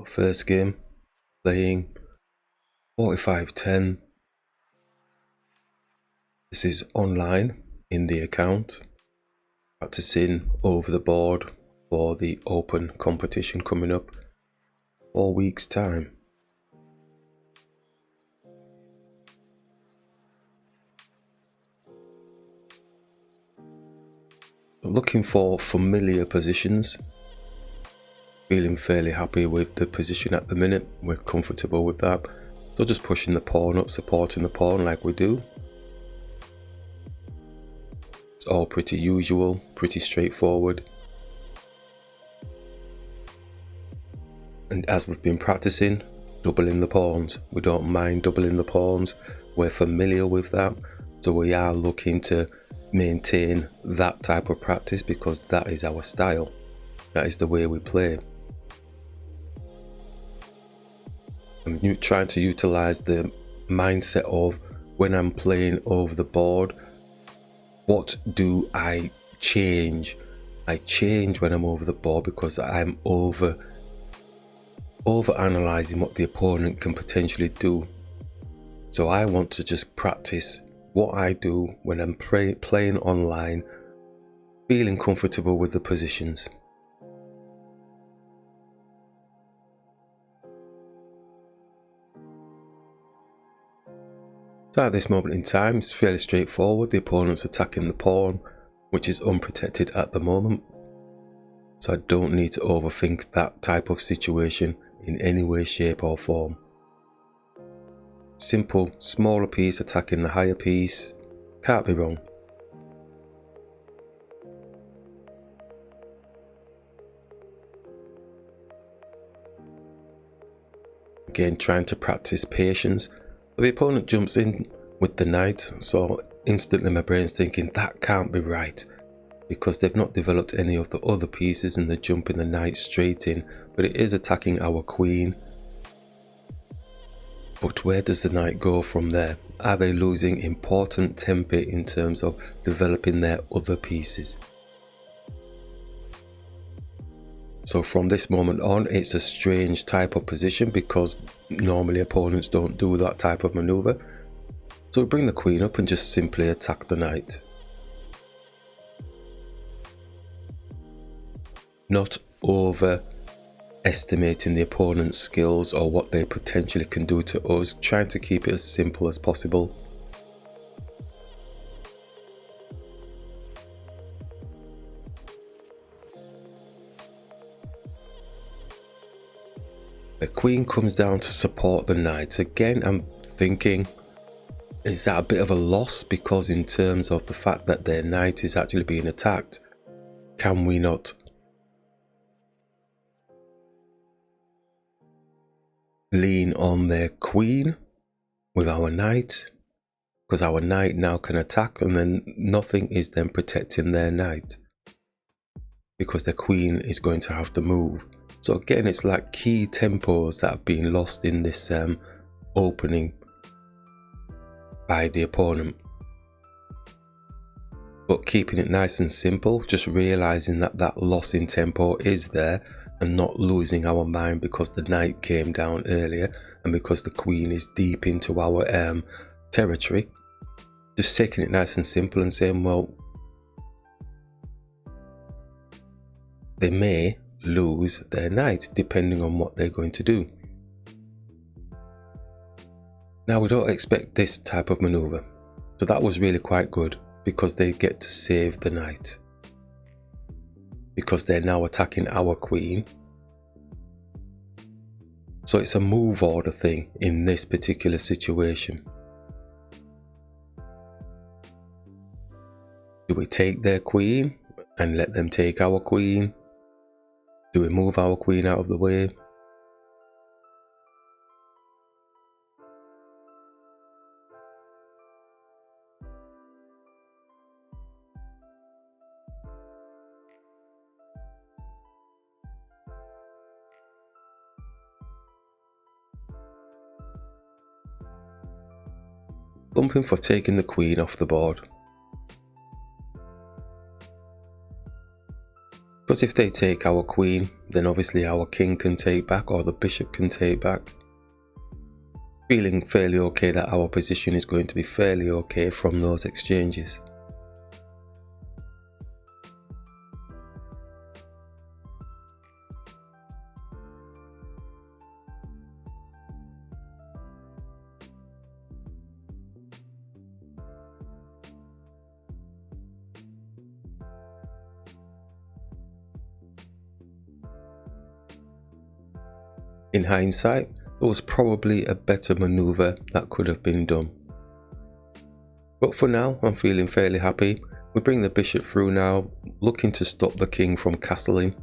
First game, playing 45-10. This is online in the account, practicing over the board for the open competition coming up 4 weeks time. Looking for familiar positions. Feeling fairly happy with the position at the minute. We're comfortable with that. So just pushing the pawn up, supporting the pawn like we do. It's all pretty usual, pretty straightforward. And as we've been practicing, doubling the pawns. We don't mind doubling the pawns. We're familiar with that. So we are looking to maintain that type of practice because that is our style. That is the way we play. I'm trying to utilize the mindset of when I'm playing over the board, what do I change? I change when I'm over the board because I'm over analyzing what the opponent can potentially do. So I want to just practice what I do when I'm playing online, feeling comfortable with the positions. So at this moment in time, it's fairly straightforward. The opponent's attacking the pawn, which is unprotected at the moment. So I don't need to overthink that type of situation in any way, shape or form. Simple, smaller piece attacking the higher piece. Can't be wrong. Again, trying to practice patience. The opponent jumps in with the knight, so instantly my brain's thinking that can't be right because they've not developed any of the other pieces and they're jumping the knight straight in, but it is attacking our queen. But where does the knight go from there? Are they losing important tempo in terms of developing their other pieces? So from this moment on, it's a strange type of position because normally opponents don't do that type of maneuver. So we bring the queen up and just simply attack the knight. Not overestimating the opponent's skills or what they potentially can do to us, trying to keep it as simple as possible. The queen comes down to support the knight. Again, I'm thinking, is that a bit of a loss? Because in terms of the fact that their knight is actually being attacked, can we not lean on their queen with our knight? Because our knight now can attack and then nothing is then protecting their knight because their queen is going to have to move. So again, it's like key tempos that have been lost in this opening by the opponent. But keeping it nice and simple, just realizing that that loss in tempo is there and not losing our mind because the knight came down earlier and because the queen is deep into our territory. Just taking it nice and simple and saying, well, they may lose their knight depending on what they're going to do. Now we don't expect this type of maneuver, so that was really quite good because they get to save the knight because they're now attacking our queen. So it's a move order thing in this particular situation. Do we take their queen and let them take our queen? Do we move our queen out of the way? Bumping for taking the queen off the board. Because if they take our queen, then obviously our king can take back, or the bishop can take back. Feeling fairly okay that our position is going to be fairly okay from those exchanges. In hindsight, there was probably a better maneuver that could have been done. But for now, I'm feeling fairly happy. We bring the bishop through now, looking to stop the king from castling.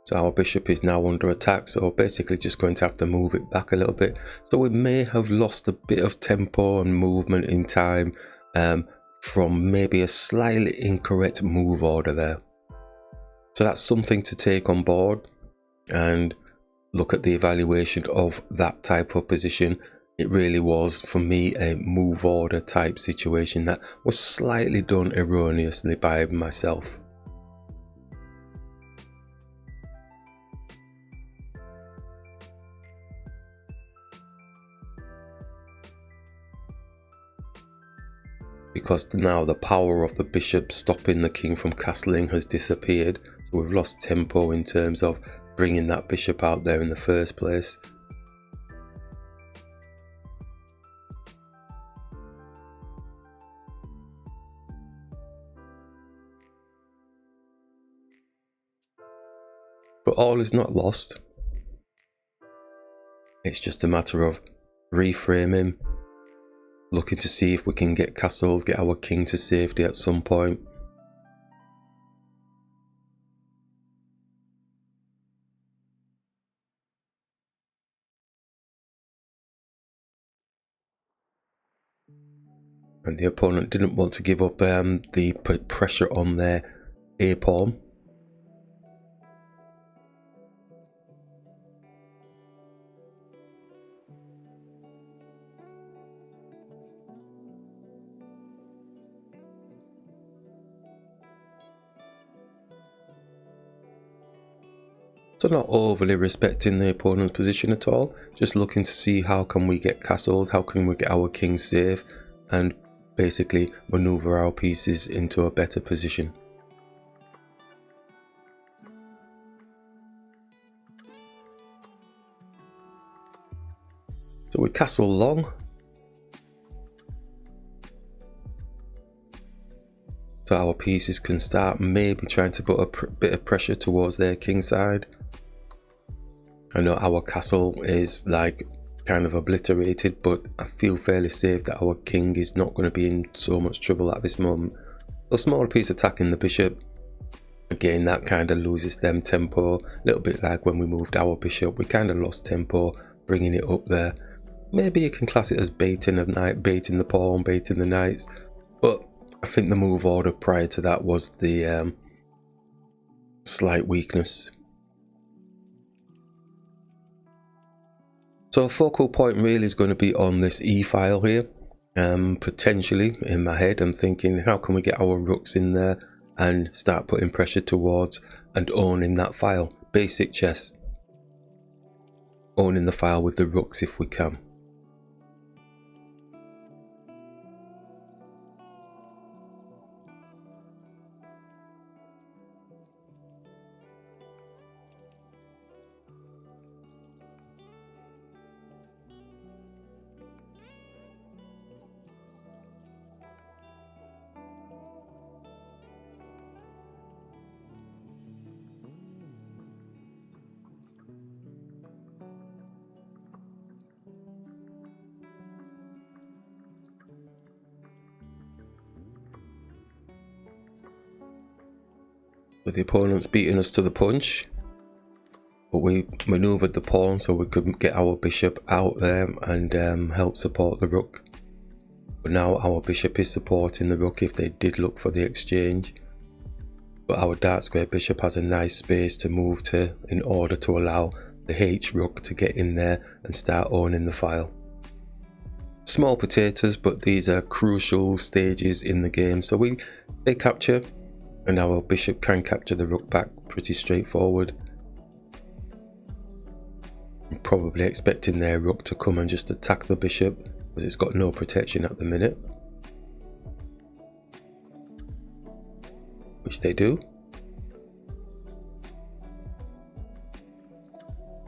So our bishop is now under attack, so basically just going to have to move it back a little bit. So we may have lost a bit of tempo and movement in time from maybe a slightly incorrect move order there. So that's something to take on board and look at the evaluation of that type of position. It really was, for me, a move order type situation that was slightly done erroneously by myself. Because now the power of the bishop stopping the king from castling has disappeared, so we've lost tempo in terms of bringing that bishop out there in the first place. But all is not lost. It's just a matter of reframing, looking to see if we can get castled, get our king to safety at some point. And the opponent didn't want to give up the pressure on their a pawn. So not overly respecting the opponent's position at all, just looking to see how can we get castled, how can we get our king safe, and basically maneuver our pieces into a better position. So we castle long. So our pieces can start maybe trying to put a bit of pressure towards their king side. I know our castle is like kind of obliterated, but I feel fairly safe that our king is not going to be in so much trouble at this moment. A smaller piece attacking the bishop, again that kind of loses them tempo, a little bit like when we moved our bishop, we kind of lost tempo bringing it up there. Maybe you can class it as baiting a knight, baiting the pawn, baiting the knights, but I think the move order prior to that was the slight weakness. So a focal point really is going to be on this E file here. Potentially in my head I'm thinking, how can we get our rooks in there and start putting pressure towards and owning that file. Basic chess. Owning the file with the rooks if we can. With the opponents beating us to the punch, but we manoeuvred the pawn so we could get our bishop out there and help support the rook. But now our bishop is supporting the rook if they did look for the exchange. but our dark square bishop has a nice space to move to in order to allow the H rook to get in there and start owning the file. Small potatoes, but these are crucial stages in the game, so they capture, and our bishop can capture the rook back pretty straightforward. I'm probably expecting their rook to come and just attack the bishop because it's got no protection at the minute, which they do.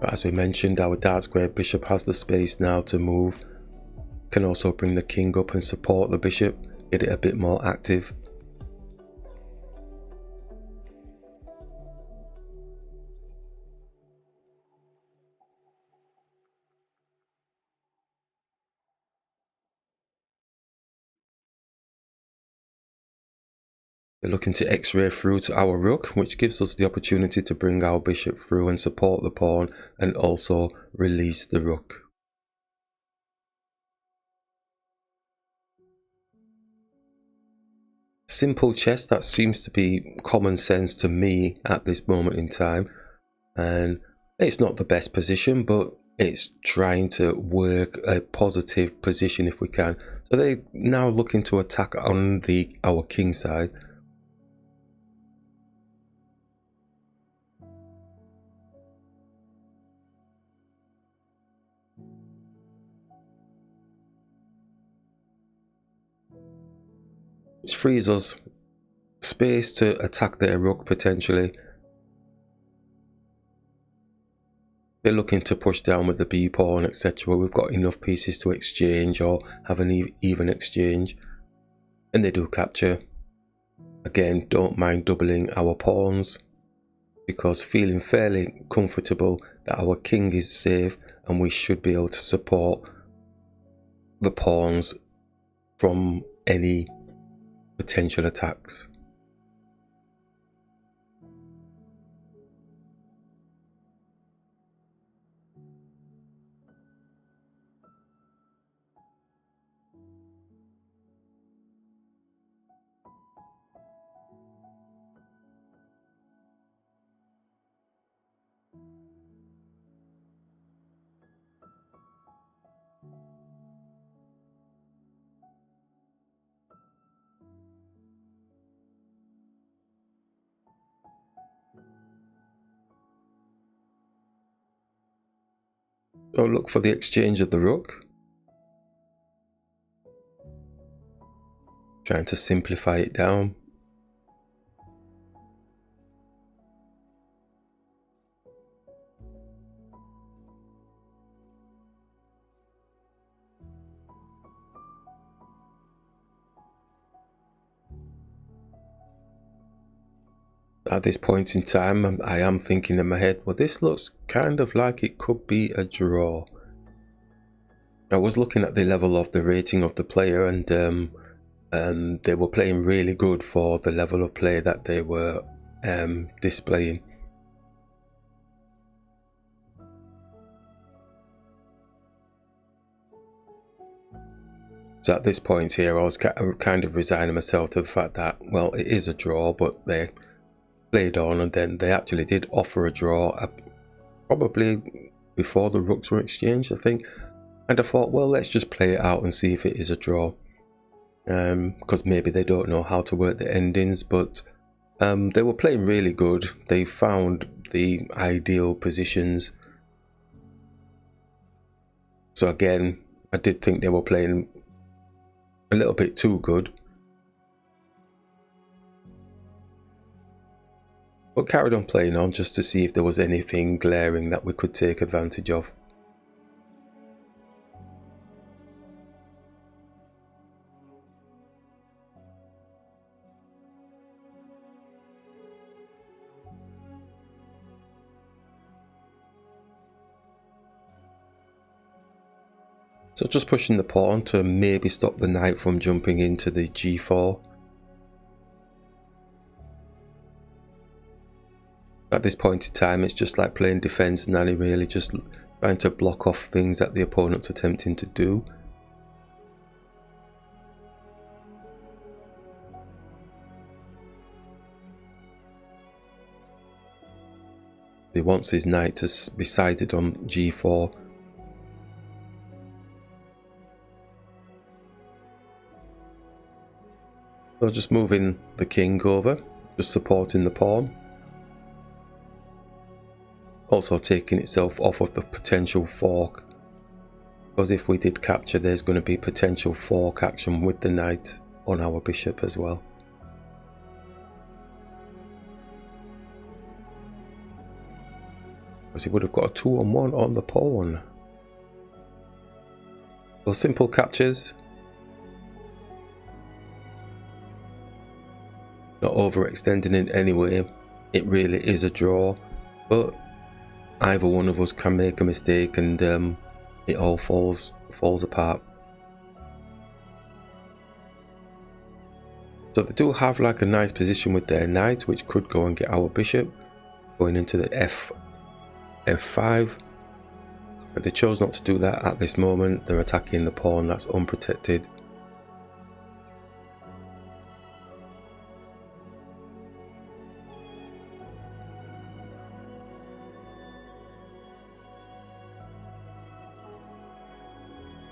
But as we mentioned, our dark square bishop has the space now to move. Can also bring the king up and support the bishop, get it a bit more active. They're looking to X-ray through to our rook, which gives us the opportunity to bring our bishop through and support the pawn and also release the rook. Simple chess that seems to be common sense to me at this moment in time, and it's not the best position, but it's trying to work a positive position if we can. So they're now looking to attack on our king side. Which frees us space to attack their rook potentially. They're looking to push down with the b pawn, etc. We've got enough pieces to exchange or have an even exchange, and they do capture. Again, don't mind doubling our pawns because feeling fairly comfortable that our king is safe and we should be able to support the pawns from any potential attacks. So look for the exchange of the rook. Trying to simplify it down. At this point in time, I am thinking in my head, well, this looks kind of like it could be a draw. I was looking at the level of the rating of the player, and they were playing really good for the level of play that they were displaying. So at this point here, I was kind of resigning myself to the fact that, well, it is a draw, but they played on, and then they actually did offer a draw probably before the rooks were exchanged, I think. And I thought, well, let's just play it out and see if it is a draw, because maybe they don't know how to work the endings. But they were playing really good. They found the ideal positions. So again, I did think they were playing a little bit too good, but carried on playing on just to see if there was anything glaring that we could take advantage of. So just pushing the pawn to maybe stop the knight from jumping into the g4. At this point in time, it's just like playing defense nanny, really, just trying to block off things that the opponent's attempting to do. He wants his knight to be sighted on g4. So just moving the king over, just supporting the pawn. Also taking itself off of the potential fork. Because if we did capture, there's going to be potential fork action with the knight on our bishop as well. Because he would have got a 2-on-1 on the pawn. So simple captures. Not overextending in any way. It really is a draw. But either one of us can make a mistake and it all falls apart. So they do have like a nice position with their knight, which could go and get our bishop going into the f5, but they chose not to do that at this moment. They're attacking the pawn that's unprotected.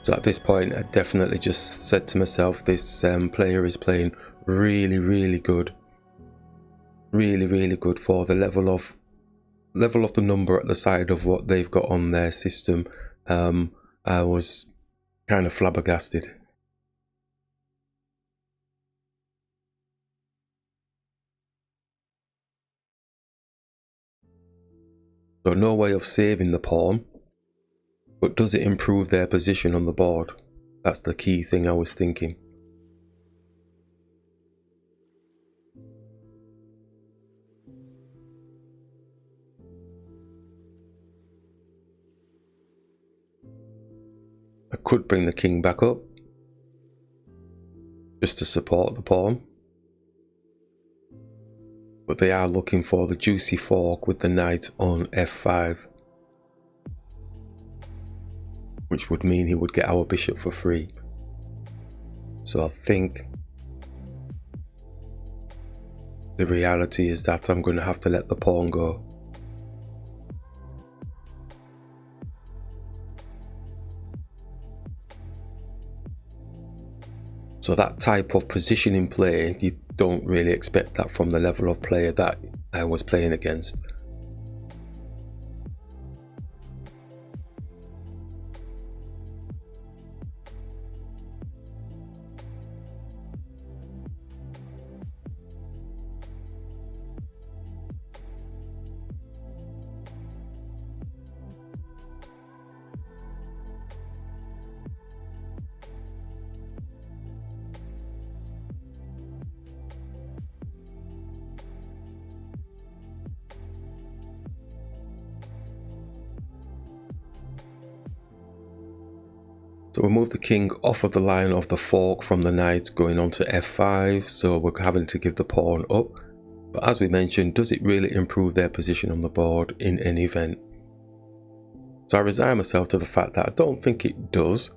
So at this point I definitely just said to myself, this player is playing really good, really good for the level of the number at the side of what they've got on their system. I was kind of flabbergasted. So no way of saving the pawn, but does it improve their position on the board? That's the key thing I was thinking. I could bring the king back up just to support the pawn, but they are looking for the juicy fork with the knight on f5, which would mean he would get our bishop for free. So I think the reality is that I'm going to have to let the pawn go. So that type of positioning play, you don't really expect that from the level of player that I was playing against. So we'll move the king off of the line of the fork from the knight going on to f5, so we're having to give the pawn up. But as we mentioned, does it really improve their position on the board in any event? So I resign myself to the fact that I don't think it does.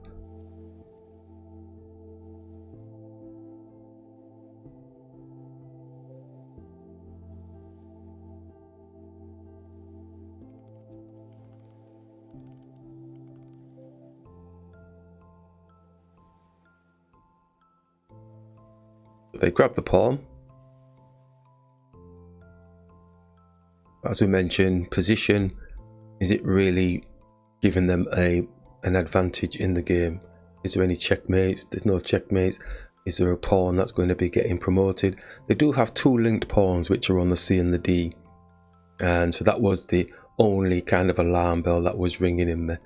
They grab the pawn. As we mentioned, position, is it really giving them an advantage in the game? Is there any checkmates? There's no checkmates. Is there a pawn that's going to be getting promoted? They do have two linked pawns which are on the C and the D, and so that was the only kind of alarm bell that was ringing in me.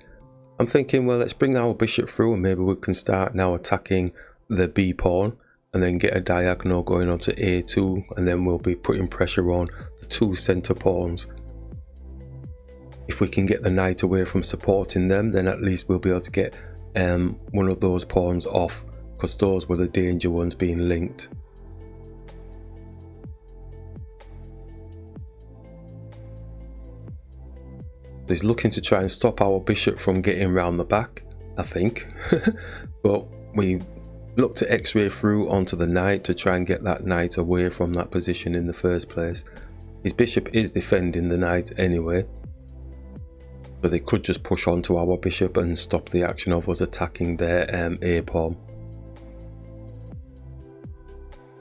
I'm thinking, well, let's bring our bishop through and maybe we can start now attacking the B pawn and then get a diagonal going on to A2, and then we'll be putting pressure on the two center pawns. If we can get the knight away from supporting them, then at least we'll be able to get one of those pawns off, because those were the danger ones being linked. He's looking to try and stop our bishop from getting round the back, I think. But we look to x-ray through onto the knight to try and get that knight away from that position in the first place. His bishop is defending the knight anyway, but they could just push on to our bishop and stop the action of us attacking their A pawn.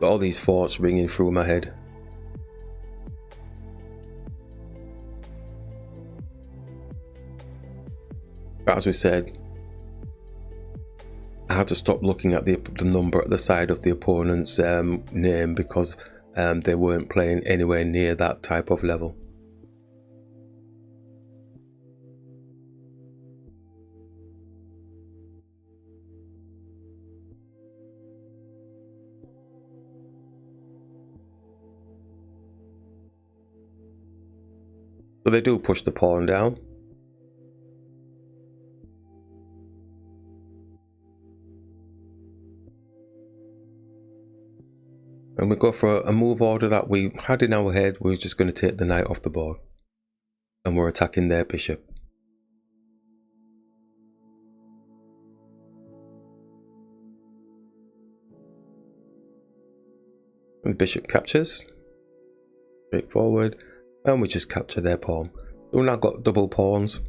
All these thoughts ringing through my head. But as we said, I had to stop looking at the number at the side of the opponent's name, because they weren't playing anywhere near that type of level. So they do push the pawn down. And we go for a move order that we had in our head. We're just going to take the knight off the board. And we're attacking their bishop. And the bishop captures. Straightforward. And we just capture their pawn. So we've now got double pawns.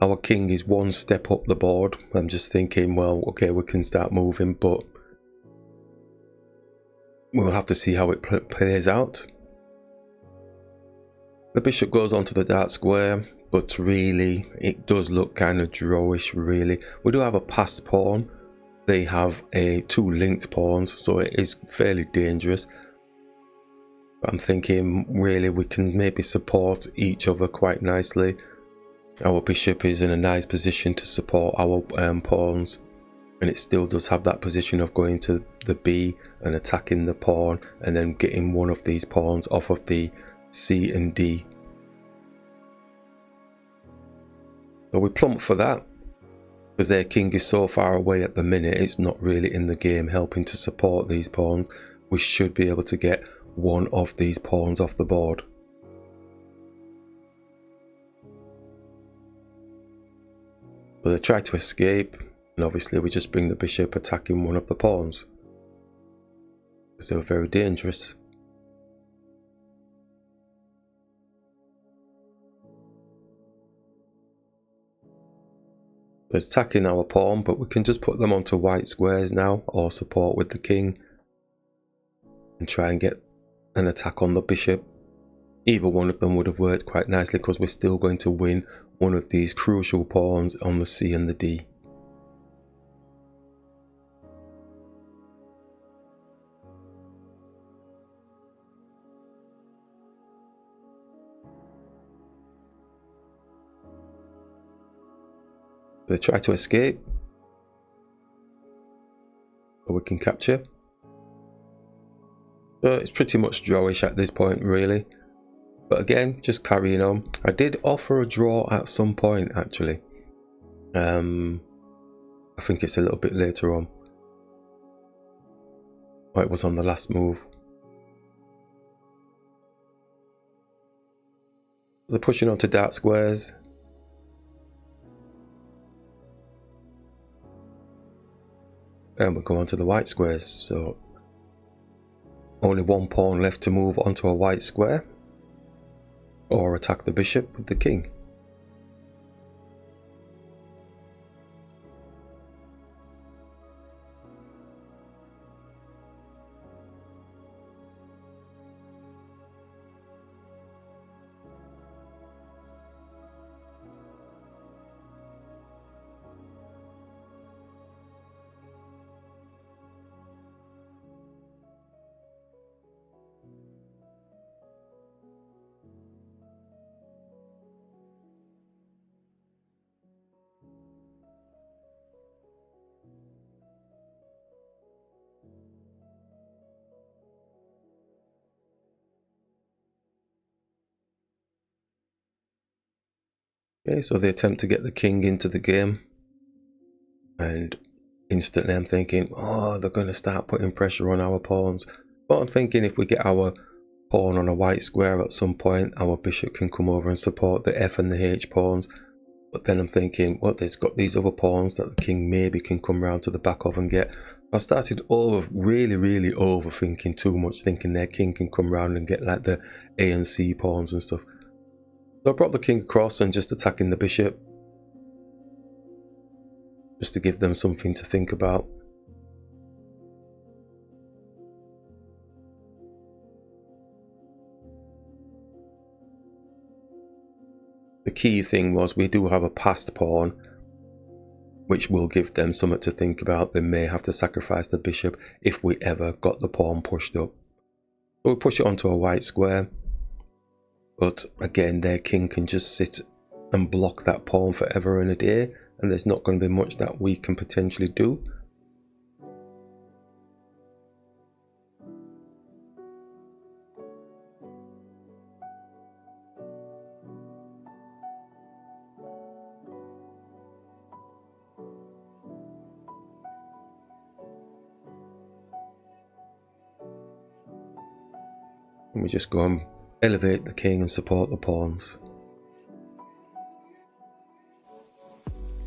Our king is one step up the board. I'm just thinking, well, okay, we can start moving, but we'll have to see how it plays out. The bishop goes onto the dark square, but really it does look kind of drawish, really. We do have a passed pawn. They have two linked pawns, so it is fairly dangerous. But I'm thinking really we can maybe support each other quite nicely. Our bishop is in a nice position to support our pawns, and it still does have that position of going to the B and attacking the pawn and then getting one of these pawns off of the C and D. So we plump for that, because their king is so far away at the minute, it's not really in the game helping to support these pawns. We should be able to get one of these pawns off the board. So they try to escape, and obviously we just bring the bishop attacking one of the pawns, because they were very dangerous. So it's attacking our pawn, but we can just put them onto white squares now, or support with the king, and try and get an attack on the bishop. Either one of them would have worked quite nicely, because we're still going to win one of these crucial pawns on the C and the D. They try to escape, but we can capture. So it's pretty much drawish at this point, really. But again, just carrying on. I did offer a draw at some point, actually. I think it's a little bit later on. Oh, it was on the last move. They're pushing onto dark squares. And we'll go on to the white squares. So only one pawn left to move onto a white square, or attack the bishop with the king. Okay, so they attempt to get the king into the game, and instantly I'm thinking, oh, they're going to start putting pressure on our pawns. But I'm thinking if we get our pawn on a white square at some point, our bishop can come over and support the F and the H pawns. But then I'm thinking, well, they've got these other pawns that the king maybe can come round to the back of and get. I started really overthinking too much, thinking their king can come around and get like the A and C pawns and stuff. So I brought the king across and just attacking the bishop, just to give them something to think about. The key thing was we do have a passed pawn, which will give them something to think about. They may have to sacrifice the bishop if we ever got the pawn pushed up. So we push it onto a white square, but again their king can just sit and block that pawn forever and a day, and there's not going to be much that we can potentially do. And we just go and elevate the king and support the pawns.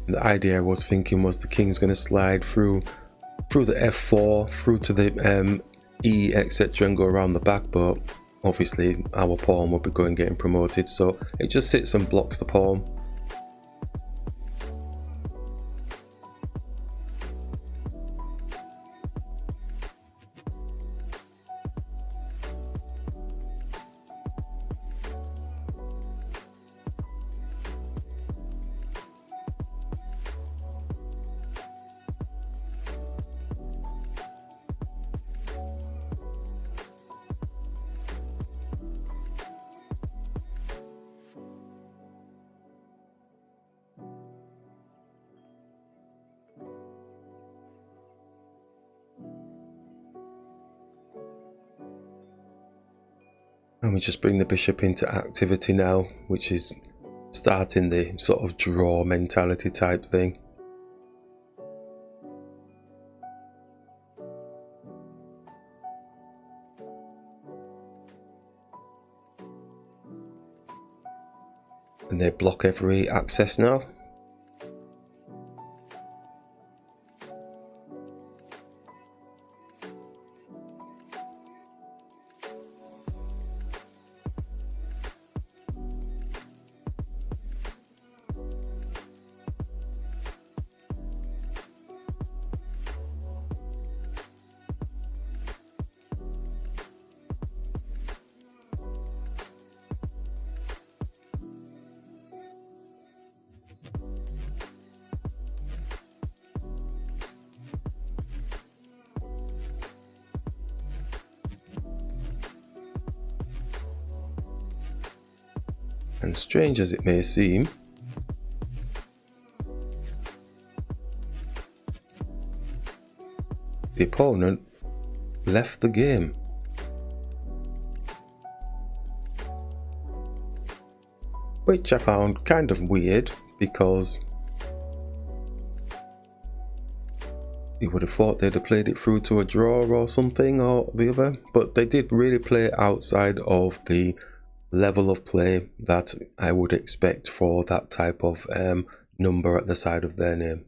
And the idea I was thinking was the king's going to slide through the f4, through to the e, etc., and go around the back, but obviously our pawn will be going getting promoted, so it just sits and blocks the pawn. And we just bring the bishop into activity now, which is starting the sort of draw mentality type thing. And they block every access now. And strange as it may seem, the opponent left the game. Which I found kind of weird, because you would have thought they'd have played it through to a draw or something or the other, but they did really play outside of the level of play that I would expect for that type of number at the side of their name.